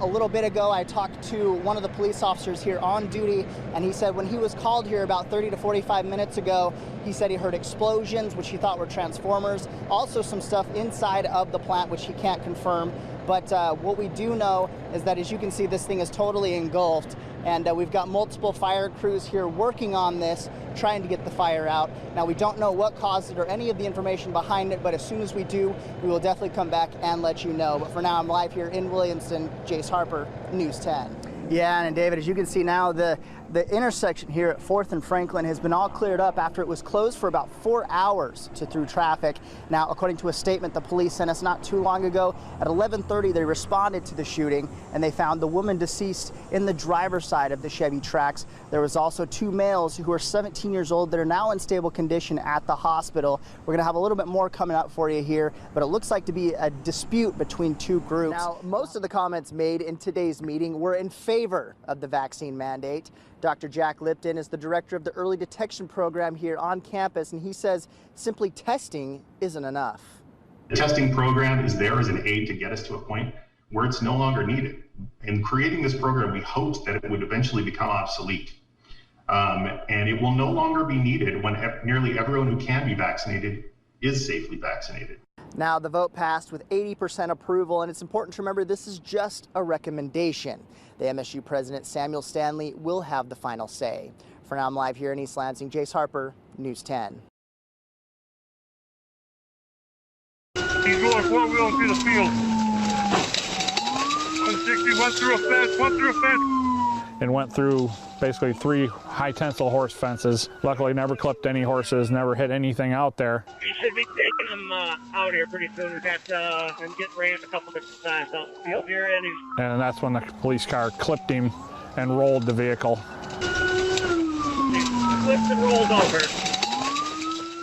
a little bit ago, I talked to one of the police officers here on duty, and he said when he was called here about 30 to 45 minutes ago, he said he heard explosions, which he thought were transformers, also some stuff inside of the plant, which he can't confirm. But what we do know is that, as you can see, this thing is totally engulfed, and we've got multiple fire crews here working on this, trying to get the fire out. Now, we don't know what caused it or any of the information behind it, but as soon as we do, we will definitely come back and let you know. But for now, I'm live here in Williamston. Jace Harper, News 10. Yeah, and David, as you can see now, the intersection here at 4th and Franklin has been all cleared up after it was closed for about 4 hours to through traffic. Now, according to a statement the police sent us not too long ago, at 11:30 they responded to the shooting and they found the woman deceased in the driver's side of the Chevy Trax. There was also 2 males who are 17 years old that are now in stable condition at the hospital. We're going to have a little bit more coming up for you here, but it looks like to be a dispute between 2 groups. Now, most of the comments made in today's meeting were in favor of the vaccine mandate. Dr. Jack Lipton is the director of the early detection program here on campus, and he says simply testing isn't enough. The testing program is there as an aid to get us to a point where it's no longer needed. In creating this program, we hoped that it would eventually become obsolete. And it will no longer be needed when nearly everyone who can be vaccinated is safely vaccinated. Now, the vote passed with 80% approval, and it's important to remember this is just a recommendation. The MSU president, Samuel Stanley, will have the final say. For now, I'm live here in East Lansing. Jace Harper, News 10. He's going 4-wheel through the field. 160 went through a fence, and went through basically 3 high tensile horse fences. Luckily never clipped any horses, never hit anything out there. You should be taking them out here pretty soon. We've got them getting rammed a couple different times. So he'll be ready. And that's when the police car clipped him and rolled the vehicle. He flipped and rolled over.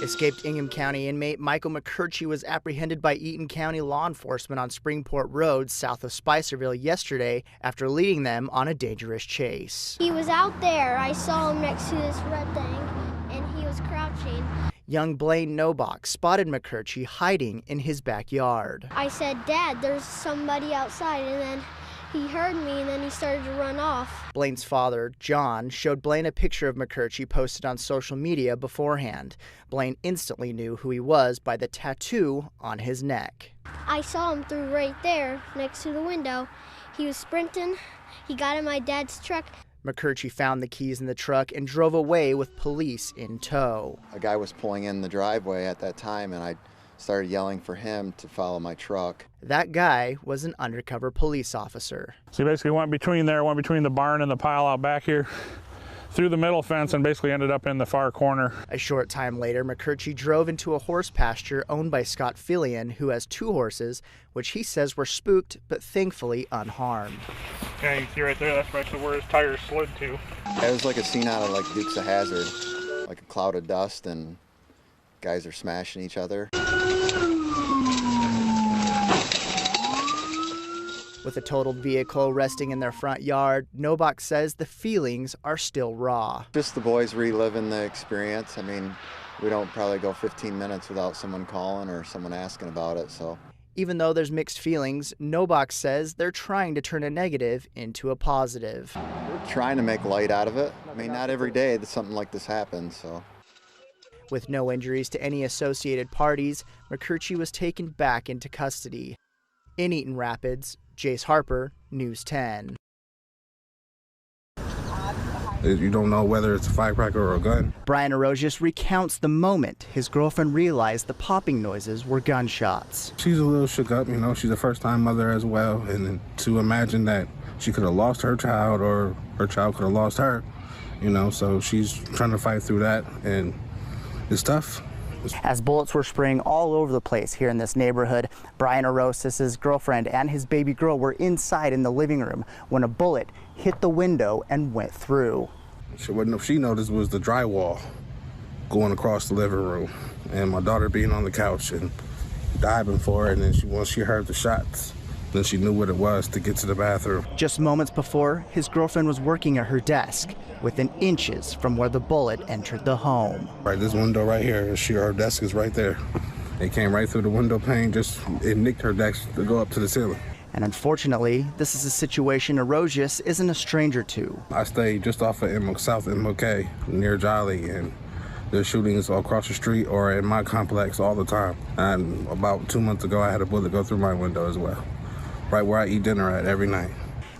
Escaped Ingham County inmate Michael McCurchie was apprehended by Eaton County law enforcement on Springport Road south of Spicerville yesterday after leading them on a dangerous chase. He was out there. I saw him next to this red thing, and he was crouching. Young Blaine Nobach spotted McCurchie hiding in his backyard. I said, "Dad, there's somebody outside," and then he heard me, and then he started to run off. Blaine's father, John, showed Blaine a picture of McCurchie posted on social media beforehand. Blaine instantly knew who he was by the tattoo on his neck. I saw him through right there next to the window. He was sprinting. He got in my dad's truck. McCurchie found the keys in the truck and drove away with police in tow. A guy was pulling in the driveway at that time, and I started yelling for him to follow my truck. That guy was an undercover police officer. So he basically went between the barn and the pile out back here, through the middle fence, and basically ended up in the far corner. A short time later, McCurchie drove into a horse pasture owned by Scott Fillion, who has 2 horses, which he says were spooked but thankfully unharmed. Yeah, you can see right there, that's basically where his tires slid to. It was like a scene out of like Dukes of Hazzard, like a cloud of dust and guys are smashing each other. With a totaled vehicle resting in their front yard, Nobach says the feelings are still raw. Just the boys reliving the experience. I mean, we don't probably go 15 minutes without someone calling or someone asking about it, so. Even though there's mixed feelings, Nobach says they're trying to turn a negative into a positive. We're trying to make light out of it. I mean, not every day that something like this happens, so. With no injuries to any associated parties, McCurchie was taken back into custody. In Eaton Rapids, Jace Harper, News 10. You don't know whether it's a firecracker or a gun. Brian Arosius recounts the moment his girlfriend realized the popping noises were gunshots. She's a little shook up, you know, she's a first-time mother as well, and to imagine that she could have lost her child or her child could have lost her, you know, so she's trying to fight through that, and it's tough. As bullets were spraying all over the place here in this neighborhood, Brian Arosius' girlfriend and his baby girl were inside in the living room when a bullet hit the window and went through. What she noticed was the drywall going across the living room and my daughter being on the couch and diving for it, and then once she heard the shots, then she knew what it was to get to the bathroom. Just moments before, his girlfriend was working at her desk within inches from where the bullet entered the home. Right, this window right here, her desk is right there. It came right through the window pane, it nicked her desk to go up to the ceiling. And unfortunately, this is a situation Arosius isn't a stranger to. I stay just off of South MLK near Jolly, and there's shootings all across the street or in my complex all the time. And about 2 months ago, I had a bullet go through my window as well, right where I eat dinner at every night.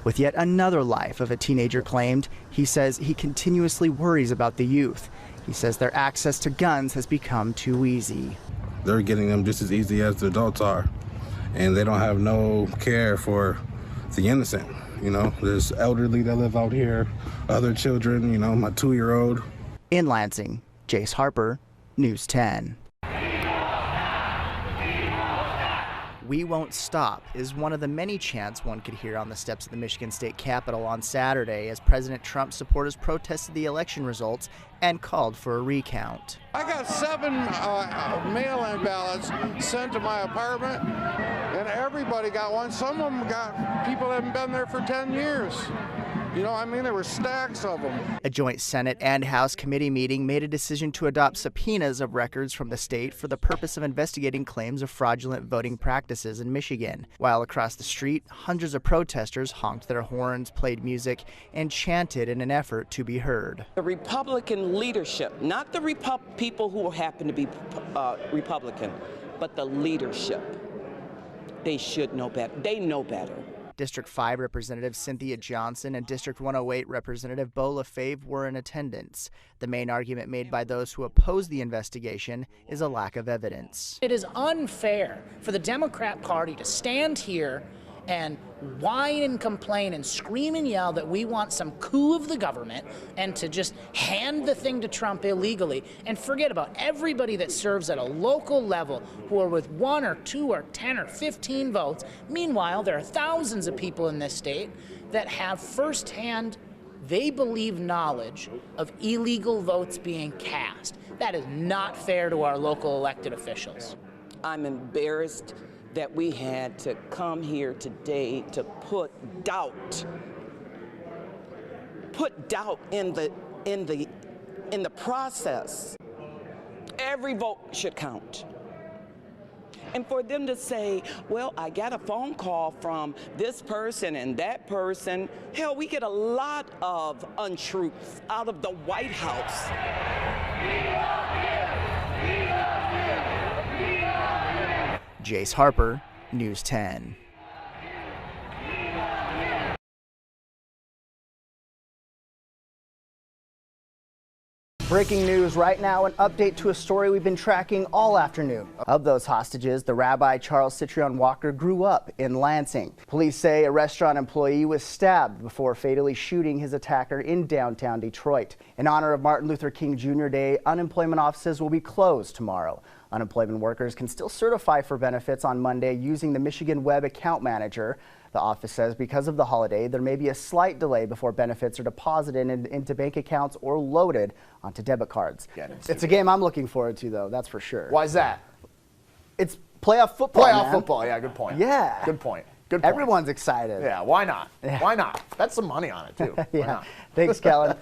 With yet another life of a teenager claimed, he says he continuously worries about the youth. He says their access to guns has become too easy. They're getting them just as easy as the adults are, and they don't have no care for the innocent. You know, there's elderly that live out here, other children, you know, my 2-year-old. In Lansing, Jace Harper, News 10. "We won't stop" is one of the many chants one could hear on the steps of the Michigan State Capitol on Saturday as President Trump's supporters protested the election results and called for a recount. I got 7 mail-in ballots sent to my apartment, and everybody got one. Some of them got people that haven't been there for 10 years. You know, I mean, there were stacks of them. A joint Senate and House committee meeting made a decision to adopt subpoenas of records from the state for the purpose of investigating claims of fraudulent voting practices in Michigan. While across the street, hundreds of protesters honked their horns, played music, and chanted in an effort to be heard. The Republican leadership, not the people who happen to be Republican, but the leadership, they should know better. They know better. District 5 Representative Cynthia Johnson and District 108 Representative Bo LaFave were in attendance. The main argument made by those who oppose the investigation is a lack of evidence. It is unfair for the Democrat Party to stand here and whine and complain and scream and yell that we want some coup of the government and to just hand the thing to Trump illegally and forget about everybody that serves at a local level who are with 1 or 2 or 10 or 15 votes. Meanwhile, there are thousands of people in this state that have firsthand, they believe, knowledge of illegal votes being cast. That is not fair to our local elected officials. I'm embarrassed that we had to come here today to put doubt in the process. Every vote should count. And for them to say, well, I got a phone call from this person and that person. Hell, we get a lot of untruths out of the White House. Jace Harper, News 10. Breaking news right now, an update to a story we've been tracking all afternoon. Of those hostages, the Rabbi Charles Citrion Walker grew up in Lansing. Police say a restaurant employee was stabbed before fatally shooting his attacker in downtown Detroit. In honor of Martin Luther King Jr. Day, unemployment offices will be closed tomorrow. Unemployment workers can still certify for benefits on Monday using the Michigan Web Account Manager. The office says because of the holiday, there may be a slight delay before benefits are deposited into bank accounts or loaded onto debit cards. It's a game I'm looking forward to, though, that's for sure. Why is that? It's playoff football, Playoff football, yeah, good point. Yeah. Good point. Good point. Everyone's excited. Yeah, why not? Yeah. Why not? That's some money on it, too. Yeah. Thanks, Kellen.